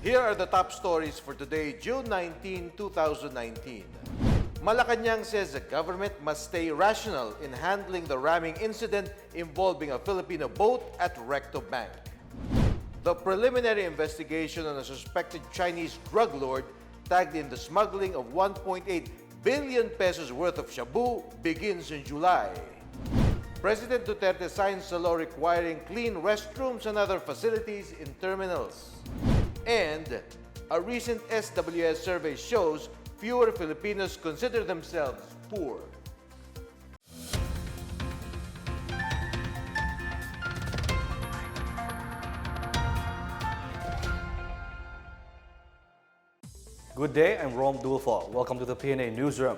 Here are the top stories for today, June 19, 2019. Malacanang says the government must stay rational in handling the ramming incident involving a Filipino boat at Recto Bank. The preliminary investigation on a suspected Chinese drug lord tagged in the smuggling of 1.8 billion pesos worth of shabu begins in July. President Duterte signs a law requiring clean restrooms and other facilities in terminals. And a recent SWS survey shows fewer Filipinos consider themselves poor. Good day, I'm Rom Dulfo. Welcome to the PNA Newsroom.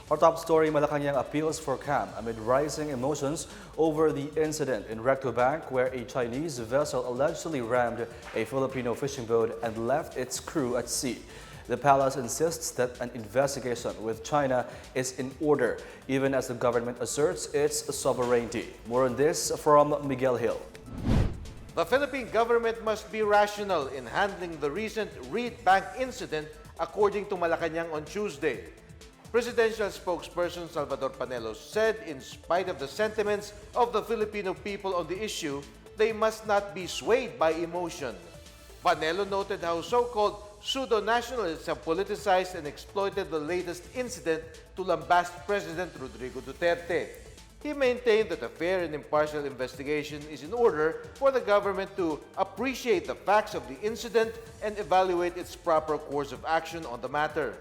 Our top story, Malacanang appeals for calm amid rising emotions over the incident in Recto Bank where a Chinese vessel allegedly rammed a Filipino fishing boat and left its crew at sea. The palace insists that an investigation with China is in order, even as the government asserts its sovereignty. More on this from Miguel Hill. The Philippine government must be rational in handling the recent Reed Bank incident, according to Malacanang on Tuesday. Presidential spokesperson Salvador Panelos said in spite of the sentiments of the Filipino people on the issue, they must not be swayed by emotion. Panelo noted how so-called pseudo-nationalists have politicized and exploited the latest incident to lambast President Rodrigo Duterte. He maintained that a fair and impartial investigation is in order for the government to appreciate the facts of the incident and evaluate its proper course of action on the matter.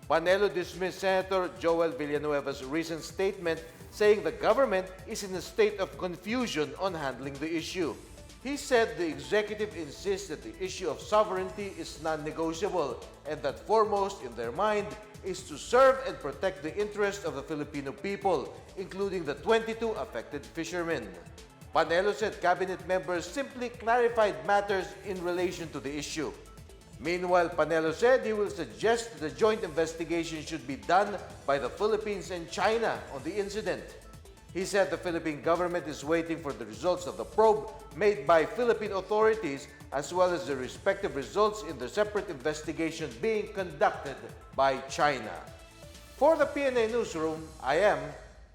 Panelo dismissed Senator Joel Villanueva's recent statement saying the government is in a state of confusion on handling the issue. He said the executive insists that the issue of sovereignty is non-negotiable and that foremost in their mind is to serve and protect the interests of the Filipino people, including the 22 affected fishermen. Panelo said cabinet members simply clarified matters in relation to the issue. Meanwhile, Panelo said he will suggest that the joint investigation should be done by the Philippines and China on the incident. He said the Philippine government is waiting for the results of the probe made by Philippine authorities as well as the respective results in the separate investigation being conducted by China. For the PNA Newsroom, I am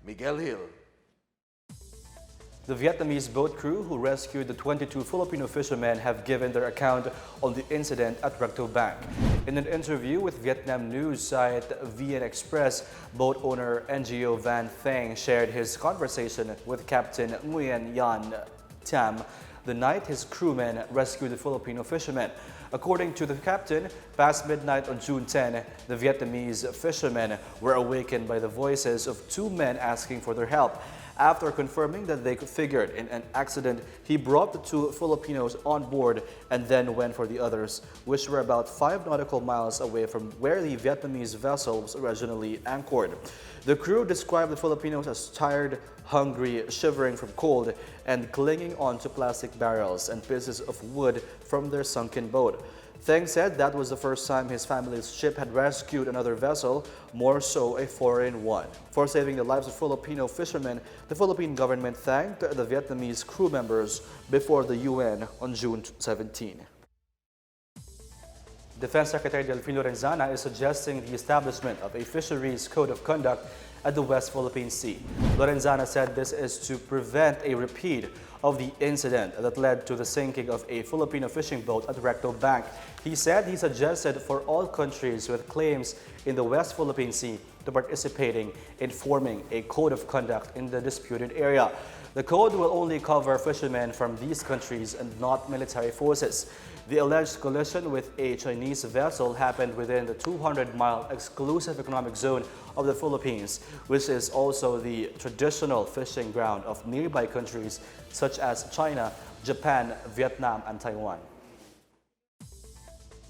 Miguel Hill. The Vietnamese boat crew who rescued the 22 Filipino fishermen have given their account on the incident at Recto Bank. In an interview with Vietnam news site VN Express, boat owner NGO Van Thang shared his conversation with Captain Nguyen Yan Tam the night his crewmen rescued the Filipino fishermen. According to the captain, past midnight on June 10, the Vietnamese fishermen were awakened by the voices of two men asking for their help. After confirming that they figured in an accident, he brought the two Filipinos on board and then went for the others, which were about 5 nautical miles away from where the Vietnamese vessel was originally anchored. The crew described the Filipinos as tired, hungry, shivering from cold, and clinging onto plastic barrels and pieces of wood from their sunken boat. Thang said that was the first time his family's ship had rescued another vessel, more so a foreign one. For saving the lives of Filipino fishermen, the Philippine government thanked the Vietnamese crew members before the UN on June 17. Defense Secretary Delfin Lorenzana is suggesting the establishment of a fisheries code of conduct at the West Philippine Sea. Lorenzana said this is to prevent a repeat of the incident that led to the sinking of a Filipino fishing boat at Recto Bank. He said he suggested for all countries with claims in the West Philippine Sea to participating in forming a code of conduct in the disputed area. The code will only cover fishermen from these countries and not military forces. The alleged collision with a Chinese vessel happened within the 200-mile exclusive economic zone of the Philippines, which is also the traditional fishing ground of nearby countries such as China, Japan, Vietnam, and Taiwan.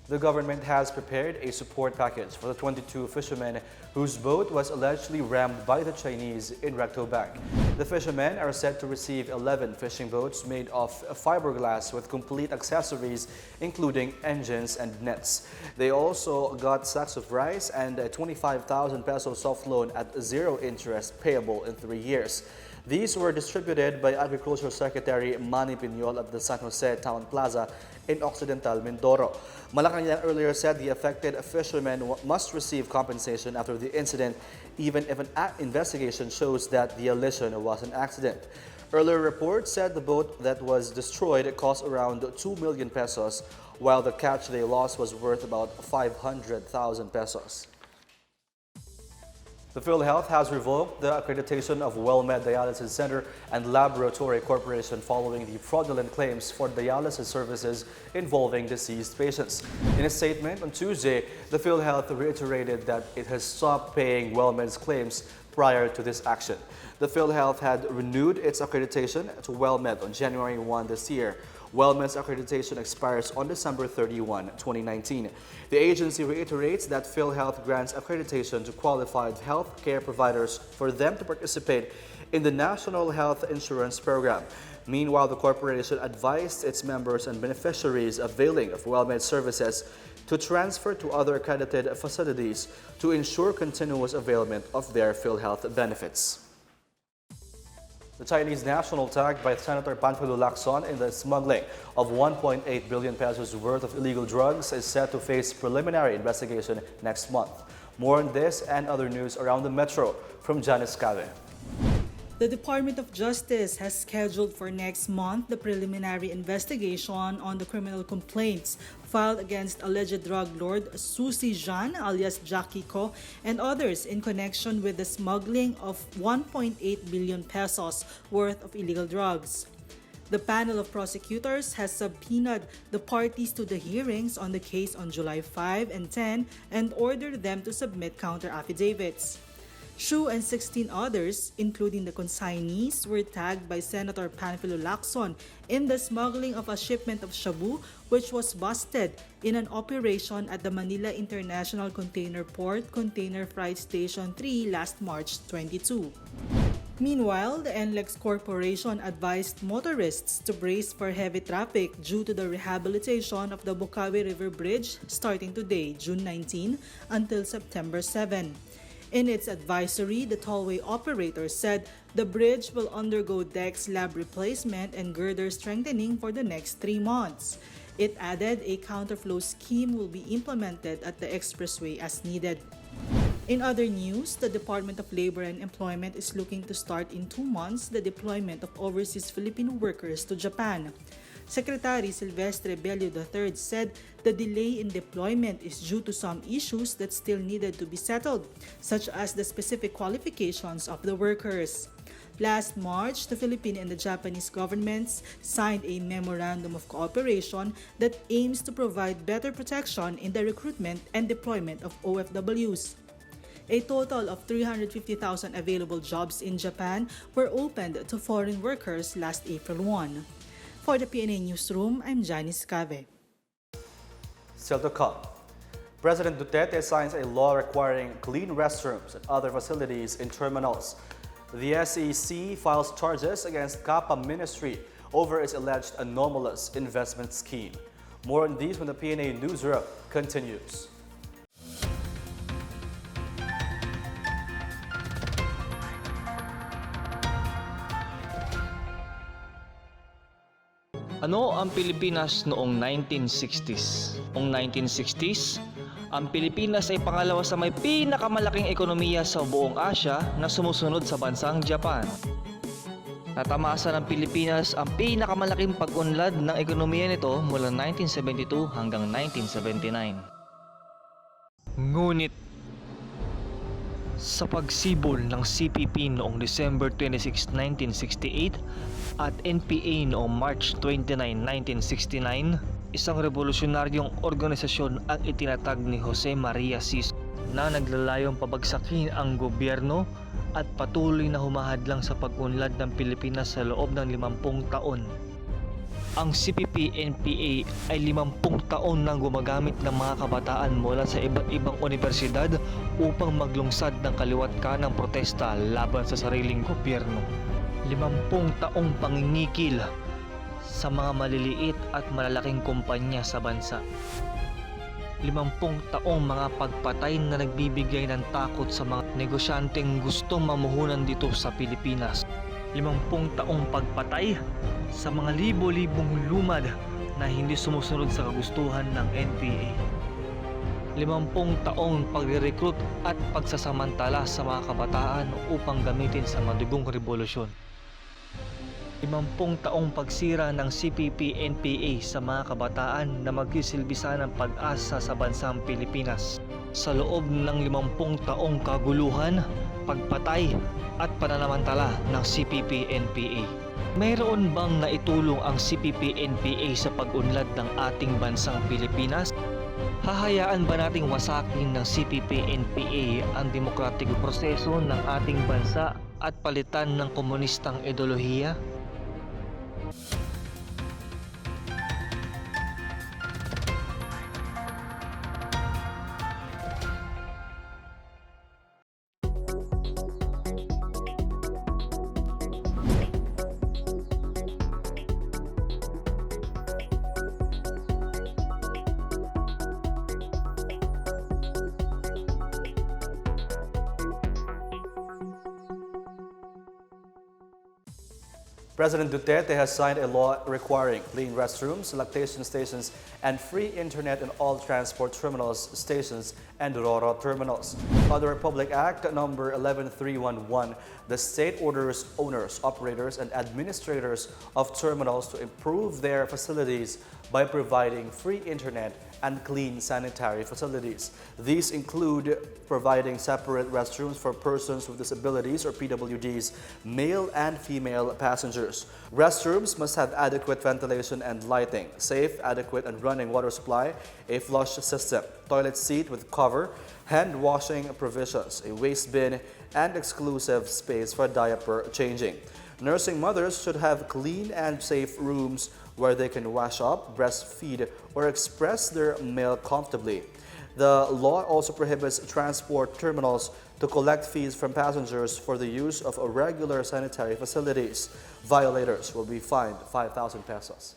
The government has prepared a support package for the 22 fishermen whose boat was allegedly rammed by the Chinese in Recto Bank. The fishermen are said to receive 11 fishing boats made of fiberglass with complete accessories, including engines and nets. They also got sacks of rice and a 25,000 peso soft loan at 0 interest payable in 3 years. These were distributed by Agriculture Secretary Manny Piñol at the San Jose Town Plaza in Occidental Mindoro. Malacanang earlier said the affected fishermen must receive compensation after the incident, even if an investigation shows that the collision was an accident. Earlier reports said the boat that was destroyed cost around 2 million pesos, while the catch they lost was worth about 500,000 pesos. The PhilHealth has revoked the accreditation of WellMed Dialysis Center and Laboratory Corporation following the fraudulent claims for dialysis services involving deceased patients. In a statement on Tuesday, the PhilHealth reiterated that it has stopped paying WellMed's claims prior to this action. The PhilHealth had renewed its accreditation to WellMed on January 1 this year. WellMed's accreditation expires on December 31, 2019. The agency reiterates that PhilHealth grants accreditation to qualified health care providers for them to participate in the National Health Insurance Program. Meanwhile, the corporation advised its members and beneficiaries availing of WellMed services to transfer to other accredited facilities to ensure continuous availment of their PhilHealth benefits. The Chinese national tagged by Senator Panfilo Lacson in the smuggling of 1.8 billion pesos worth of illegal drugs is set to face preliminary investigation next month. More on this and other news around the metro from Janice Cave. The Department of Justice has scheduled for next month the preliminary investigation on the criminal complaints filed against alleged drug lord Susie Jean alias Jacky Co and others in connection with the smuggling of 1.8 billion pesos worth of illegal drugs. The panel of prosecutors has subpoenaed the parties to the hearings on the case on July 5 and 10 and ordered them to submit counter affidavits. Shu and 16 others, including the consignees, were tagged by Senator Panfilo Lacson in the smuggling of a shipment of shabu which was busted in an operation at the Manila International Container Port Container Freight Station 3 last March 22. Meanwhile, the NLEX Corporation advised motorists to brace for heavy traffic due to the rehabilitation of the Bocaue River Bridge starting today, June 19, until September 7. In its advisory, the tollway operator said the bridge will undergo deck slab replacement and girder strengthening for the next 3 months. It added a counterflow scheme will be implemented at the expressway as needed. In other news, the Department of Labor and Employment is looking to start in 2 months the deployment of overseas Filipino workers to Japan. Secretary Silvestre Bello III said the delay in deployment is due to some issues that still needed to be settled, such as the specific qualifications of the workers. Last March, the Philippine and the Japanese governments signed a memorandum of cooperation that aims to provide better protection in the recruitment and deployment of OFWs. A total of 350,000 available jobs in Japan were opened to foreign workers last April 1. For the PNA Newsroom, I'm Janice Cave. Still to come, President Duterte signs a law requiring clean restrooms and other facilities in terminals. The SEC files charges against CAPA Ministry over its alleged anomalous investment scheme. More on these when the PNA Newsroom continues. Ano ang Pilipinas noong 1960s? Noong 1960s, ang Pilipinas ay pangalawa sa may pinakamalaking ekonomiya sa buong Asya na sumusunod sa bansang Japan. Natamasa ng Pilipinas ang pinakamalaking pag-unlad ng ekonomiya nito mula 1972 hanggang 1979. Ngunit, sa pagsibol ng CPP noong December 26, 1968 at NPA noong March 29, 1969, isang revolusyonaryong organisasyon ang itinatag ni Jose Maria Siso na naglalayong pabagsakin ang gobyerno at patuloy na humahadlang sa pag-unlad ng Pilipinas sa loob ng 50 taon. Ang CPP-NPA ay 50 taon nang gumagamit ng mga kabataan mula sa iba't ibang universidad upang maglungsad ng kaliwat kanang protesta laban sa sariling gobyerno. 50 taong pangingikil sa mga maliliit at malalaking kumpanya sa bansa. 50 taong mga pagpatay na nagbibigay ng takot sa mga negosyanteng gustong mamuhunan dito sa Pilipinas. 50 taong pagpatay sa mga libo-libong lumad na hindi sumusunod sa kagustuhan ng NPA. 50 taong pagre-recruit at pagsasamantala sa mga kabataan upang gamitin sa madugong revolusyon. 50 taong pagsira ng CPP-NPA sa mga kabataan na magsisilbi sana ng pag-asa sa bansang Pilipinas. Sa loob ng 50 taong kaguluhan, pagpatay at pananamantala ng CPP-NPA. Mayroon bang naitulong ang CPP-NPA sa pag-unlad ng ating bansang Pilipinas? Hahayaan ba nating wasakin ng CPP-NPA ang demokratikong proseso ng ating bansa at palitan ng komunistang ideolohiya? President Duterte has signed a law requiring clean restrooms, lactation stations, and free internet in all transport terminals, stations, and RoRo terminals. Under Republic Act number 11311, the state orders owners, operators, and administrators of terminals to improve their facilities by providing free internet and clean sanitary facilities. These include providing separate restrooms for persons with disabilities or PWDs, male and female passengers. Restrooms must have adequate ventilation and lighting, safe, adequate, and running water supply, a flush system, toilet seat with cover, hand washing provisions, a waste bin, and exclusive space for diaper changing. Nursing mothers should have clean and safe rooms where they can wash up, breastfeed, or express their milk comfortably. The law also prohibits transport terminals to collect fees from passengers for the use of irregular sanitary facilities. Violators will be fined 5,000 pesos.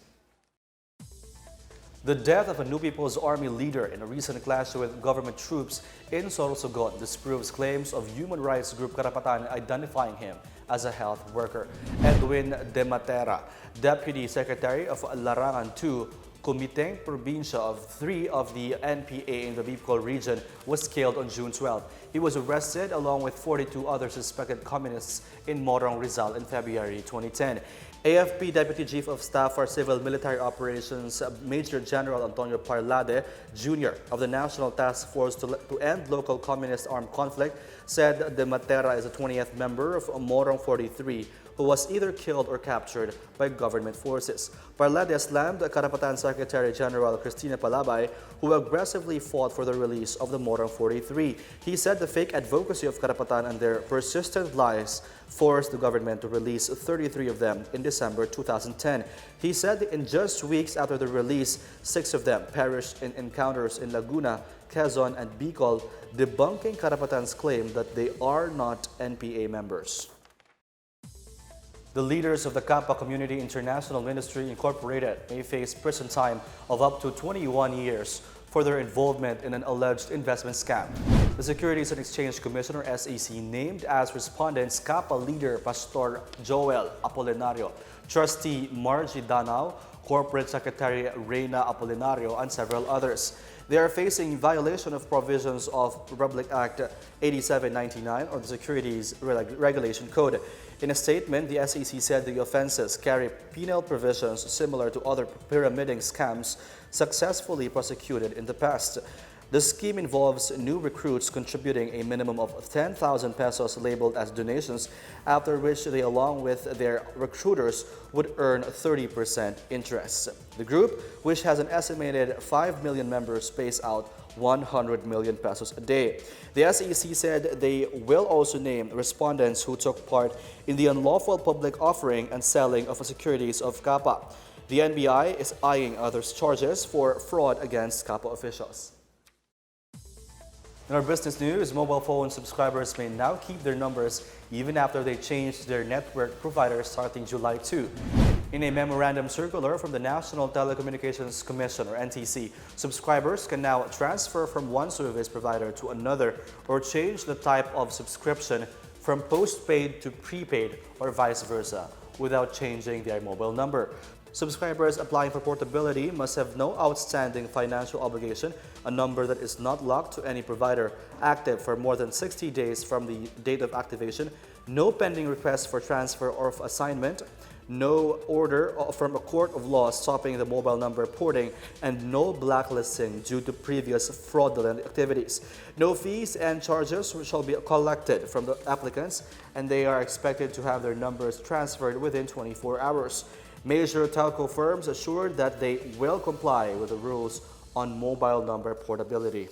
The death of a New People's Army leader in a recent clash with government troops in Sorsogon disproves claims of human rights group Karapatan identifying him as a health worker. Edwin De Matera, Deputy Secretary of Larangan II, Komiteng Probinsya of 3 of the NPA in the Bicol region, was killed on June 12. He was arrested along with 42 other suspected communists in Morong, Rizal in February 2010. AFP Deputy Chief of Staff for Civil Military Operations Major General Antonio Parlade Jr. of the National Task Force to End Local Communist Armed Conflict said De Matera is a 20th member of Morong 43 who was either killed or captured by government forces. Parlade slammed Karapatan Secretary General Cristina Palabay, who aggressively fought for the release of the Morong 43. He said the fake advocacy of Karapatan and their persistent lies forced the government to release 33 of them in December 2010. He said in just weeks after the release, 6 of them perished in encounters in Laguna, Quezon, and Bicol, debunking Karapatan's claim that they are not NPA members. The leaders of the Kappa Community International Ministry Incorporated may face prison time of up to 21 years for their involvement in an alleged investment scam. The Securities and Exchange Commissioner SEC named as respondents Kappa leader Pastor Joel Apolinario, Trustee Margie Danao, Corporate Secretary Reyna Apolinario, and several others. They are facing violation of provisions of Republic Act 8799 or the Securities Regulation Code. In a statement, the SEC said the offenses carry penal provisions similar to other pyramiding scams successfully prosecuted in the past. The scheme involves new recruits contributing a minimum of 10,000 pesos labeled as donations, after which they, along with their recruiters, would earn 30% interest. The group, which has an estimated 5 million members, pays out 100 million pesos a day. The SEC said they will also name respondents who took part in the unlawful public offering and selling of securities of Kappa. The NBI is eyeing other charges for fraud against Kappa officials. In our business news, mobile phone subscribers may now keep their numbers even after they changed their network provider starting July 2. In a memorandum circular from the National Telecommunications Commission or NTC, subscribers can now transfer from one service provider to another or change the type of subscription from postpaid to prepaid or vice versa without changing their mobile number. Subscribers applying for portability must have no outstanding financial obligation, a number that is not locked to any provider, active for more than 60 days from the date of activation, no pending request for transfer or of assignment, no order from a court of law stopping the mobile number porting, and no blacklisting due to previous fraudulent activities. No fees and charges shall be collected from the applicants, and they are expected to have their numbers transferred within 24 hours. Major telco firms assured that they will comply with the rules on mobile number portability.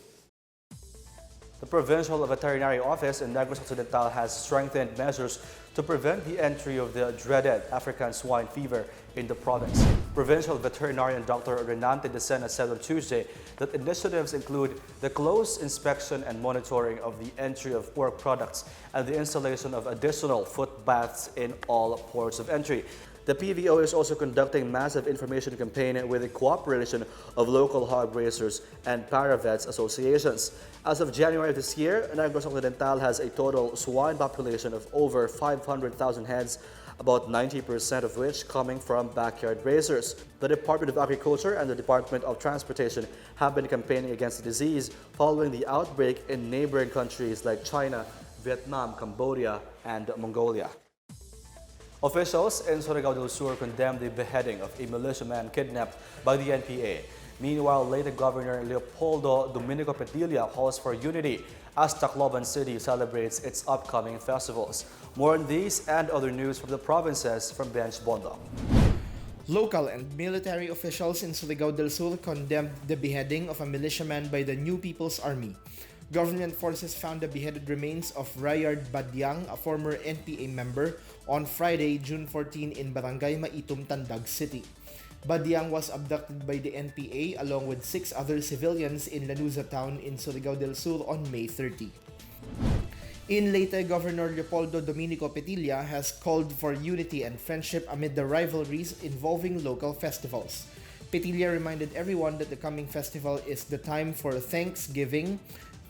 The Provincial Veterinary Office in Negros Occidental has strengthened measures to prevent the entry of the dreaded African swine fever in the province. Provincial Veterinarian Dr. Renante de Sena said on Tuesday that initiatives include the close inspection and monitoring of the entry of pork products and the installation of additional foot baths in all ports of entry. The PVO is also conducting massive information campaign with the cooperation of local hog raisers and paravets associations. As of January of this year, Negros Occidental has a total swine population of over 500,000 heads, about 90% of which coming from backyard raisers. The Department of Agriculture and the Department of Transportation have been campaigning against the disease following the outbreak in neighboring countries like China, Vietnam, Cambodia, and Mongolia. Officials in Surigao del Sur condemned the beheading of a militiaman kidnapped by the NPA. Meanwhile, Leyte Governor Leopoldo Dominico Petilla calls for unity as Tacloban City celebrates its upcoming festivals. More on these and other news from the provinces from Bench Bondo. Local and military officials in Surigao del Sur condemned the beheading of a militiaman by the New People's Army. Government forces found the beheaded remains of Rayard Badyang, a former NPA member, on Friday, June 14 in Barangay Maitum, Tandag City. Badyang was abducted by the NPA along with 6 other civilians in Lanuza town in Surigao del Sur on May 30. In Leyte, Governor Leopoldo Dominico Petilla has called for unity and friendship amid the rivalries involving local festivals. Petilla reminded everyone that the coming festival is the time for thanksgiving,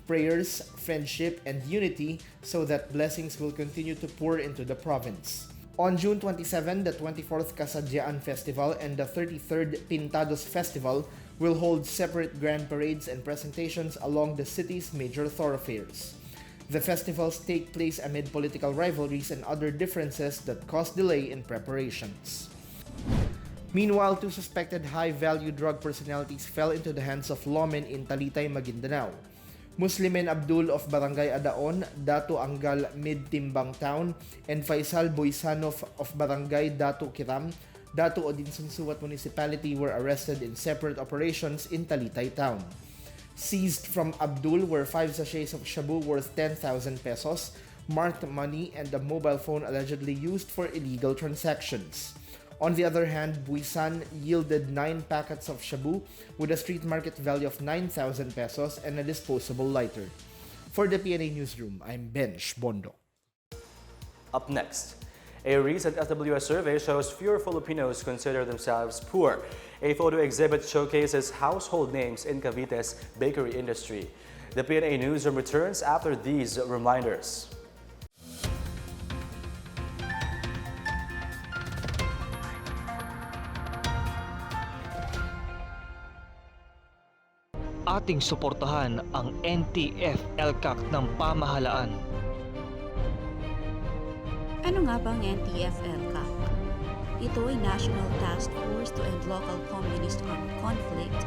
prayers, friendship, and unity so that blessings will continue to pour into the province. On June 27, the 24th Kasadyaan Festival and the 33rd Pintados Festival will hold separate grand parades and presentations along the city's major thoroughfares. The festivals take place amid political rivalries and other differences that cause delay in preparations. Meanwhile, 2 suspected high-value drug personalities fell into the hands of lawmen in Talitay, Maguindanao. Muslimin Abdul of Barangay Adaon, Datu Angal Mid-Timbang Town, and Faisal Boysanov of Barangay Datu Kiram, Datu Odinsunsuwat Municipality were arrested in separate operations in Talitay Town. Seized from Abdul were 5 sachets of shabu worth 10,000 pesos, marked money, and a mobile phone allegedly used for illegal transactions. On the other hand, Buisan yielded 9 packets of shabu with a street market value of 9,000 pesos and a disposable lighter. For the PNA Newsroom, I'm Bench Bondo. Up next, a recent SWS survey shows fewer Filipinos consider themselves poor. A photo exhibit showcases household names in Cavite's bakery industry. The PNA Newsroom returns after these reminders. Ating suportahan ang NTF-LCAC ng pamahalaan. Ano nga bang NTF-LCAC? Ito ay National Task Force to End Local Communist Armed Conflict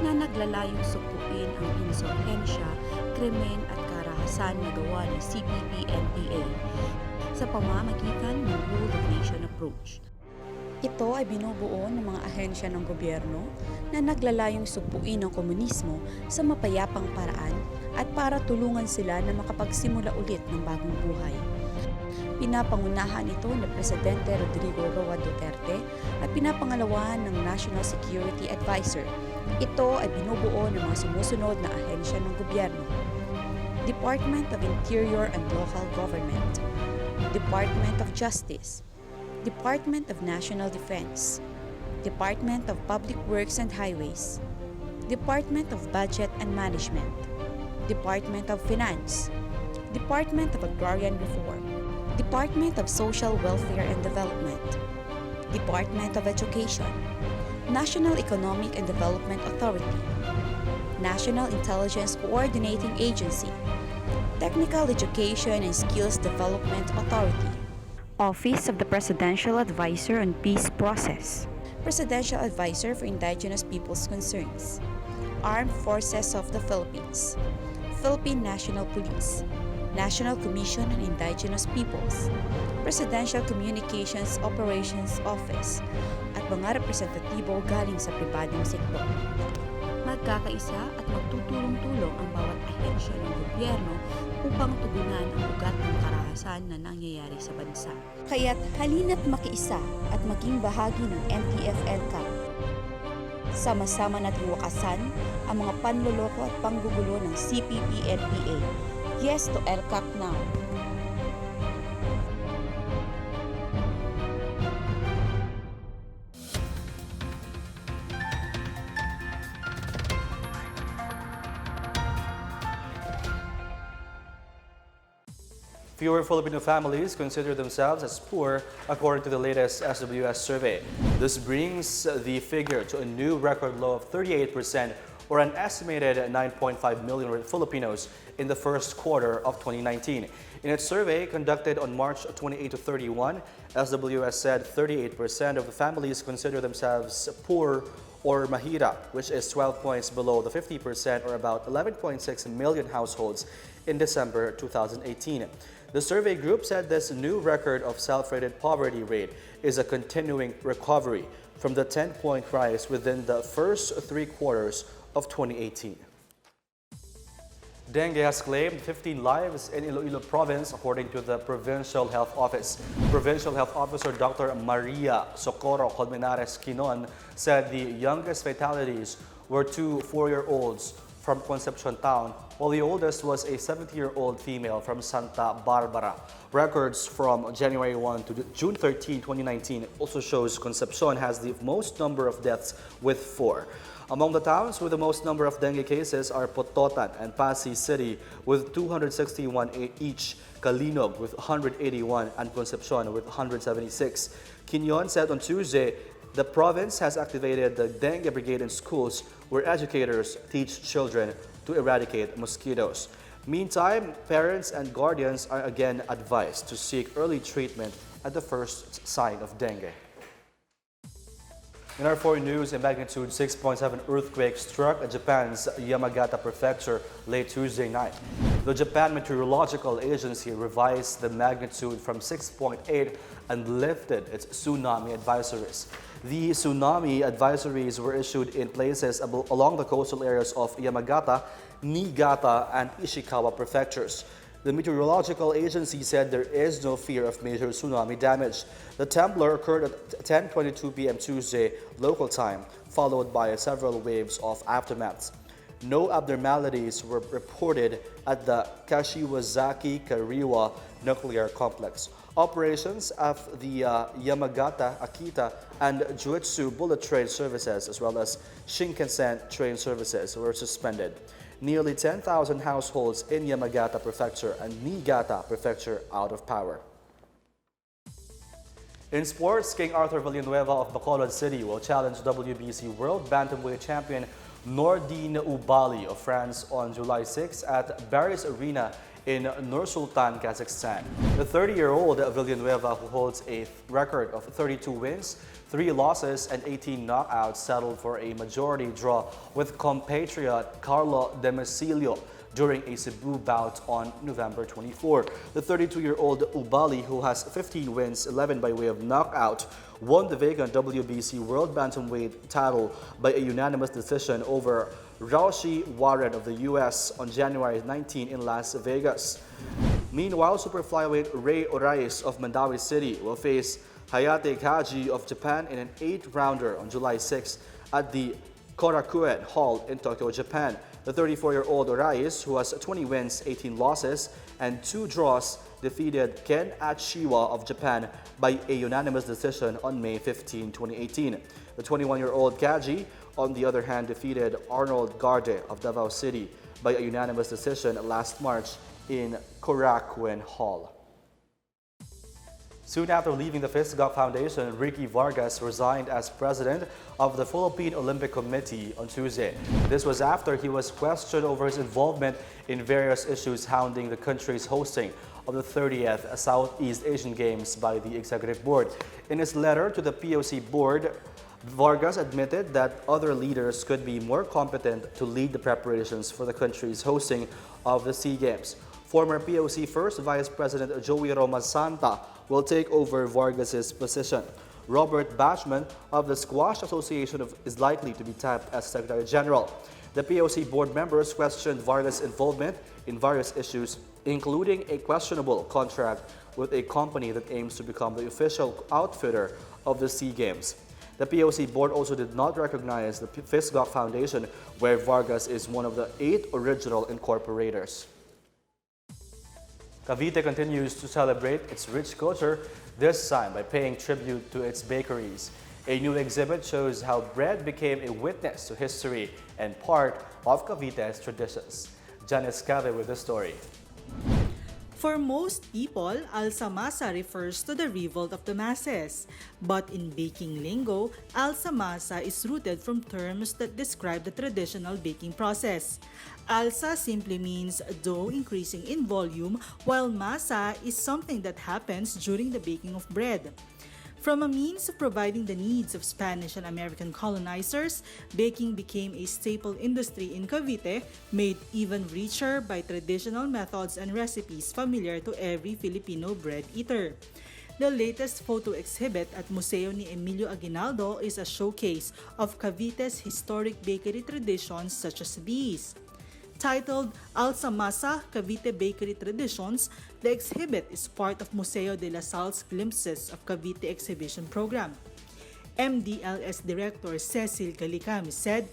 na naglalayong sukuin ang insurhensya, krimen at karahasan na gawa ng CPP-NPA sa pamamagitan ng Rule of Nation approach. Ito ay binubuo ng mga ahensya ng gobyerno na naglalayong supuin ang komunismo sa mapayapang paraan at para tulungan sila na makapagsimula ulit ng bagong buhay. Pinapangunahan ito ni Presidente Rodrigo Roa Duterte at pinapangalawahan ng National Security Advisor. Ito ay binubuo ng mga sumusunod na ahensya ng gobyerno: Department of Interior and Local Government, Department of Justice, Department of National Defense, Department of Public Works and Highways, Department of Budget and Management, Department of Finance, Department of Agrarian Reform, Department of Social Welfare and Development, Department of Education, National Economic and Development Authority, National Intelligence Coordinating Agency, Technical Education and Skills Development Authority, Office of the Presidential Advisor on Peace Process, Presidential Advisor for Indigenous Peoples' Concerns, Armed Forces of the Philippines, Philippine National Police, National Commission on Indigenous Peoples, Presidential Communications Operations Office, at mga representatibo galing sa pribadong sektor. Magkakaisa at magtutulong-tulong ang bawat ahensya ng gobyerno upang tugunan ang ugat ng karahasan na nangyayari sa bansa. Kaya't halina't makiisa at maging bahagi ng NTF-ELCAC. Sama-sama nating wakasan ang mga panloloko at panggugulo ng CPP-NPA. Yes to ELCAC now! Fewer Filipino families consider themselves as poor, according to the latest SWS survey. This brings the figure to a new record low of 38%, or an estimated 9.5 million Filipinos in the first quarter of 2019. In its survey conducted on March 28 to 31, SWS said 38% of the families consider themselves poor or mahirap, which is 12 points below the 50%, or about 11.6 million households in December 2018. The survey group said this new record of self-rated poverty rate is a continuing recovery from the 10-point rise within the first 3 quarters of 2018. Dengue has claimed 15 lives in Iloilo Province, according to the Provincial Health Office. Provincial Health Officer Dr. Maria Socorro Colmenares Quinon said the youngest fatalities were 2 4-year-olds from Concepcion Town, while the oldest was a 70-year-old female from Santa Barbara. Records from January 1 to June 13, 2019 also shows Concepcion has the most number of deaths with 4. Among the towns with the most number of dengue cases are Pototan and Pasig City with 261 each, Calinog with 181, and Concepcion with 176. Quinon said on Tuesday the province has activated the dengue brigade in schools where educators teach children to eradicate mosquitoes. Meantime, parents and guardians are again advised to seek early treatment at the first sign of dengue. In our foreign news, a magnitude 6.7 earthquake struck Japan's Yamagata prefecture late Tuesday night. The Japan Meteorological Agency revised the magnitude from 6.8 and lifted its tsunami advisories. The tsunami advisories were issued in places along the coastal areas of Yamagata, Niigata, and Ishikawa prefectures. The Meteorological Agency said there is no fear of major tsunami damage. The trembler occurred at 10:22 p.m. Tuesday local time, followed by several waves of aftermath. No abnormalities were reported at the Kashiwazaki Kariwa nuclear complex. Operations of the Yamagata, Akita, and Juitsu bullet train services, as well as Shinkansen train services, were suspended. Nearly 10,000 households in Yamagata Prefecture and Niigata Prefecture out of power. In sports, King Arthur Villanueva of Bacolod City will challenge WBC World Bantamweight Champion Nordine Ubali of France on July 6 at Barry's Arena in Nur-Sultan, Kazakhstan. The 30-year-old Villanueva, who holds a record of 32 wins, 3 losses, and 18 knockouts, settled for a majority draw with compatriot Carlo Demesilio during a Cebu bout on November 24. The 32-year-old Ubali, who has 15 wins, 11 by way of knockout, won the vacant WBC World Bantamweight title by a unanimous decision over Raushi Warren of the U.S. on January 19 in Las Vegas. Meanwhile, super flyweight Ray Orais of Mandawi City will face Hayate Kaji of Japan in an 8-rounder on July 6 at the Korakuen Hall in Tokyo, Japan. The 34-year-old Orais, who has 20 wins, 18 losses, and 2 draws, defeated Ken Achiwa of Japan by a unanimous decision on May 15, 2018. The 21-year-old Kaji, on the other hand, defeated Arnold Garde of Davao City by a unanimous decision last March in Korakuen Hall. Soon after leaving the Gov't Foundation, Ricky Vargas resigned as president of the Philippine Olympic Committee on Tuesday. This was after he was questioned over his involvement in various issues hounding the country's hosting of the 30th Southeast Asian Games by the Executive Board. In his letter to the POC board, Vargas admitted that other leaders could be more competent to lead the preparations for the country's hosting of the SEA Games. Former POC First Vice President Joey Roma Santa will take over Vargas's position. Robert Bachman of the Squash Association is likely to be tapped as Secretary General. The POC board members questioned Vargas' involvement in various issues, including a questionable contract with a company that aims to become the official outfitter of the SEA Games. The POC board also did not recognize the Gov't Foundation, where Vargas is one of the 8 original incorporators. Cavite continues to celebrate its rich culture, this time by paying tribute to its bakeries. A new exhibit shows how bread became a witness to history and part of Cavite's traditions. Janice Cave with the story. For most people, alsa-masa refers to the revolt of the masses. But in baking lingo, alsa-masa is rooted from terms that describe the traditional baking process. Alsa simply means dough increasing in volume, while masa is something that happens during the baking of bread. From a means of providing the needs of Spanish and American colonizers, baking became a staple industry in Cavite, made even richer by traditional methods and recipes familiar to every Filipino bread eater. The latest photo exhibit at Museo ni Emilio Aguinaldo is a showcase of Cavite's historic bakery traditions such as these. Titled Alsa-Masa Cavite Bakery Traditions, the exhibit is part of Museo de la Sal's Glimpses of Cavite exhibition program. MDLS Director Cecil Galicami said,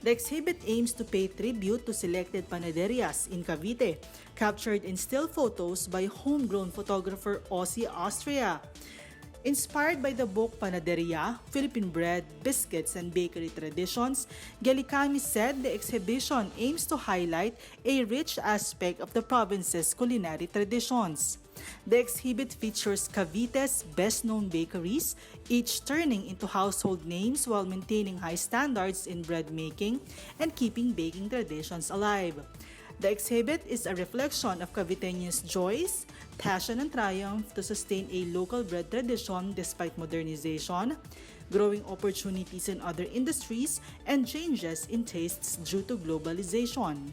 the exhibit aims to pay tribute to selected panaderias in Cavite, captured in still photos by homegrown photographer Ozzy Austria. Inspired by the book Panaderia, Philippine Bread, Biscuits, and Bakery Traditions, Galicami said the exhibition aims to highlight a rich aspect of the province's culinary traditions. The exhibit features Cavite's best-known bakeries, each turning into household names while maintaining high standards in bread making and keeping baking traditions alive. The exhibit is a reflection of Caviteños' joys, passion, and triumph to sustain a local bread tradition despite modernization, growing opportunities in other industries, and changes in tastes due to globalization.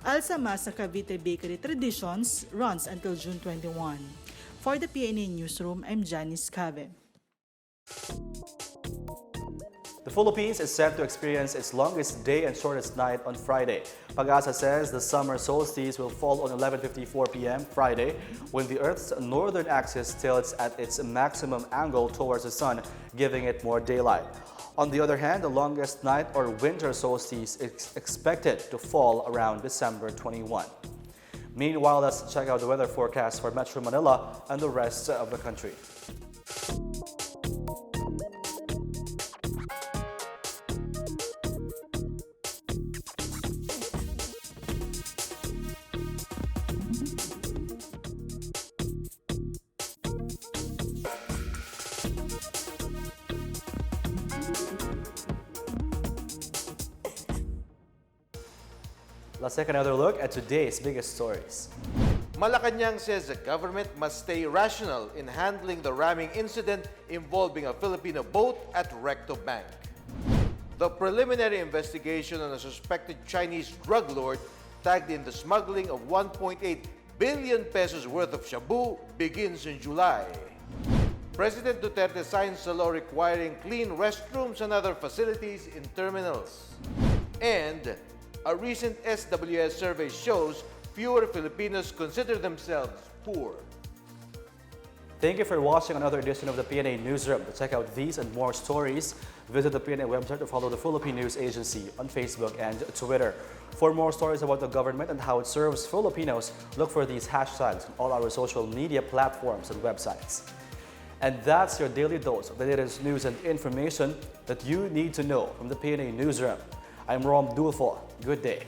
Alsa-Masa Cavite Bakery Traditions runs until June 21. For the PNA Newsroom, I'm Janice Cave. The Philippines is set to experience its longest day and shortest night on Friday. Pag-asa says the summer solstice will fall on 11:54 p.m. Friday when the Earth's northern axis tilts at its maximum angle towards the sun, giving it more daylight. On the other hand, the longest night or winter solstice is expected to fall around December 21. Meanwhile, let's check out the weather forecast for Metro Manila and the rest of the country. Let's take another look at today's biggest stories. Malacanang says the government must stay rational in handling the ramming incident involving a Filipino boat at Recto Bank. The preliminary investigation on a suspected Chinese drug lord tagged in the smuggling of 1.8 billion pesos worth of shabu begins in July. President Duterte signs a law requiring clean restrooms and other facilities in terminals. And a recent SWS survey shows fewer Filipinos consider themselves poor. Thank you for watching another edition of the PNA Newsroom. To check out these and more stories, visit the PNA website or follow the Philippine News Agency on Facebook and Twitter. For more stories about the government and how it serves Filipinos, look for these hashtags on all our social media platforms and websites. And that's your daily dose of the latest news and information that you need to know from the PNA Newsroom. I'm Rom Dulfo. Good day.